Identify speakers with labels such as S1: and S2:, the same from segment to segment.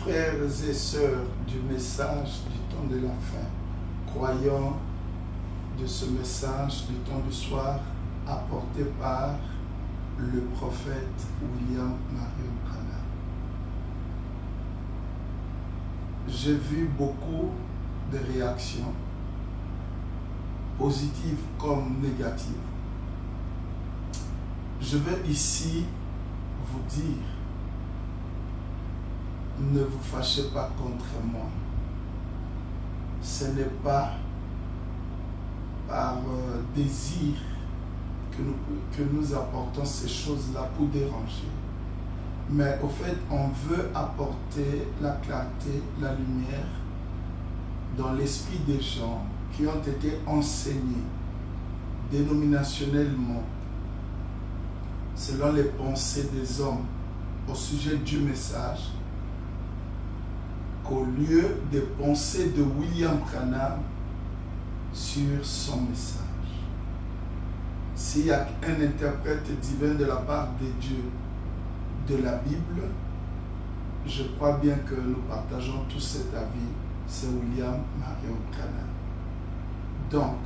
S1: frères et sœurs du message du temps de la fin, croyants de ce message du temps du soir apporté par le prophète William Marion Branham. J'ai vu beaucoup de réactions, positives comme négatives. Je veux ici vous dire, ne vous fâchez pas contre moi. Ce n'est pas par désir que nous apportons ces choses-là pour déranger. Mais au fait, on veut apporter la clarté, la lumière dans l'esprit des gens qui ont été enseignés dénominationnellement selon les pensées des hommes au sujet du message, qu'au lieu des pensées de William Branham sur son message. S'il y a un interprète divin de la part de Dieu de la Bible, je crois bien que nous partageons tous cet avis, c'est William Marion Branham. Donc,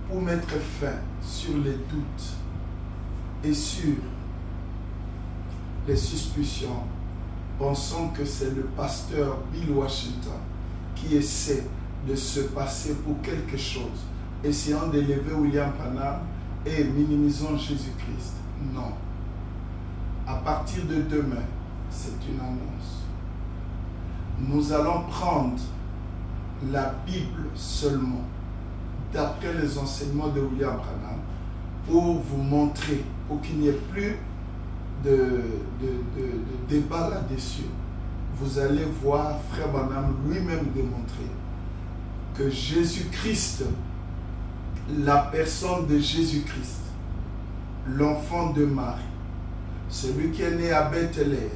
S1: pour mettre fin sur les doutes et sur les suspicions, pensons que c'est le pasteur Bill Washington qui essaie de se passer pour quelque chose, essayant d'élever William Branham et minimisant Jésus-Christ. Non. À partir de demain, c'est une annonce. Nous allons prendre la Bible seulement, d'après les enseignements de William Branham, pour vous montrer, pour qu'il n'y ait plus de débat là-dessus. Vous allez voir Frère Branham lui-même démontrer que Jésus-Christ, la personne de Jésus-Christ, l'enfant de Marie, celui qui est né à Bethléem,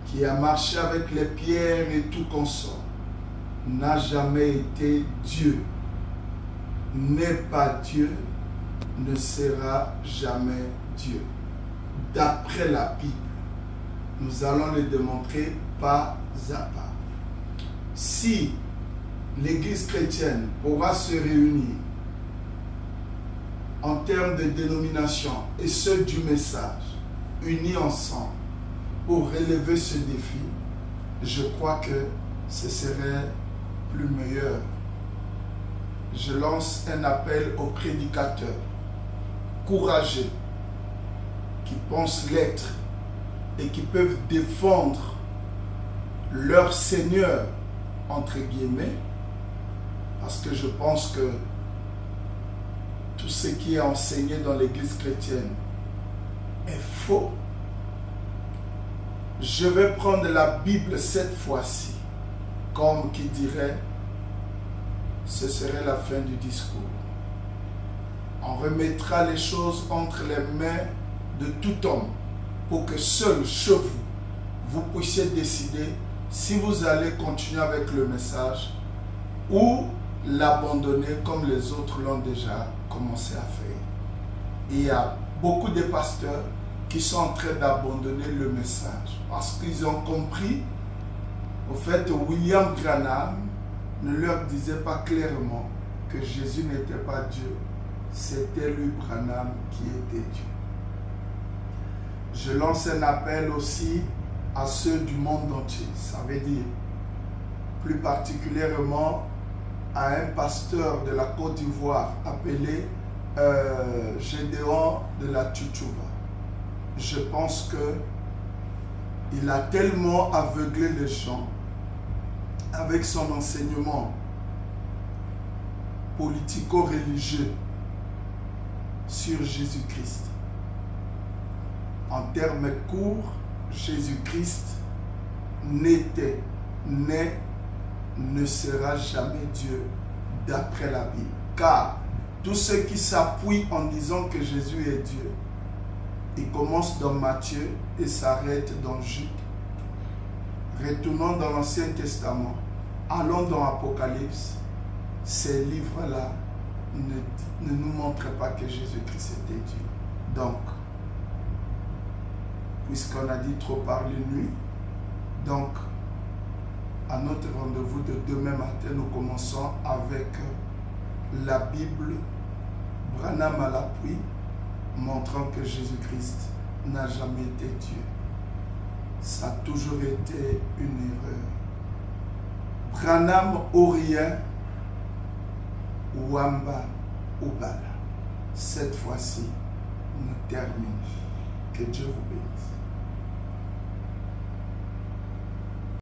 S1: qui a marché avec les pierres et tout consort, n'a jamais été Dieu, n'est pas Dieu, ne sera jamais Dieu. D'après la Bible, nous allons le démontrer pas à pas. Si l'Église chrétienne pourra se réunir en termes de dénomination et ceux du message, unis ensemble pour relever ce défi, je crois que ce serait plus meilleur. Je lance un appel aux prédicateurs courageux qui pensent l'être et qui peuvent défendre leur Seigneur, entre guillemets, parce que je pense que tout ce qui est enseigné dans l'Église chrétienne est faux. Je vais prendre la Bible cette fois-ci, comme qui dirait, ce serait la fin du discours. On remettra les choses entre les mains de tout homme pour que seul chez vous, vous puissiez décider si vous allez continuer avec le message ou l'abandonner comme les autres l'ont déjà commencé à faire. Et il y a beaucoup de pasteurs qui sont en train d'abandonner le message parce qu'ils ont compris, au fait, William Branham ne leur disait pas clairement que Jésus n'était pas Dieu, c'était lui, Branham, qui était Dieu. Je lance un appel aussi à ceux du monde entier, ça veut dire plus particulièrement à un pasteur de la Côte d'Ivoire appelé Gédéon de la Tchouva. Je pense que il a tellement aveuglé les gens avec son enseignement politico-religieux sur Jésus-Christ. En termes courts, Jésus-Christ n'était, n'est, ne sera jamais Dieu d'après la Bible. Car tous ceux qui s'appuient en disant que Jésus est Dieu, ils commencent dans Matthieu et s'arrêtent dans Jude. Retournons dans l'Ancien Testament, allons dans Apocalypse. Ces livres-là ne nous montrent pas que Jésus-Christ était Dieu. Donc, puisqu'on a dit trop parler nuit, Donc, à notre rendez-vous de demain matin, nous commençons avec la Bible, Branham à l'appui, montrant que Jésus-Christ n'a jamais été Dieu. Ça a toujours été une erreur. Branham ou rien, Wamba ou Bala. Cette fois-ci, nous terminons. Que Dieu vous bénisse.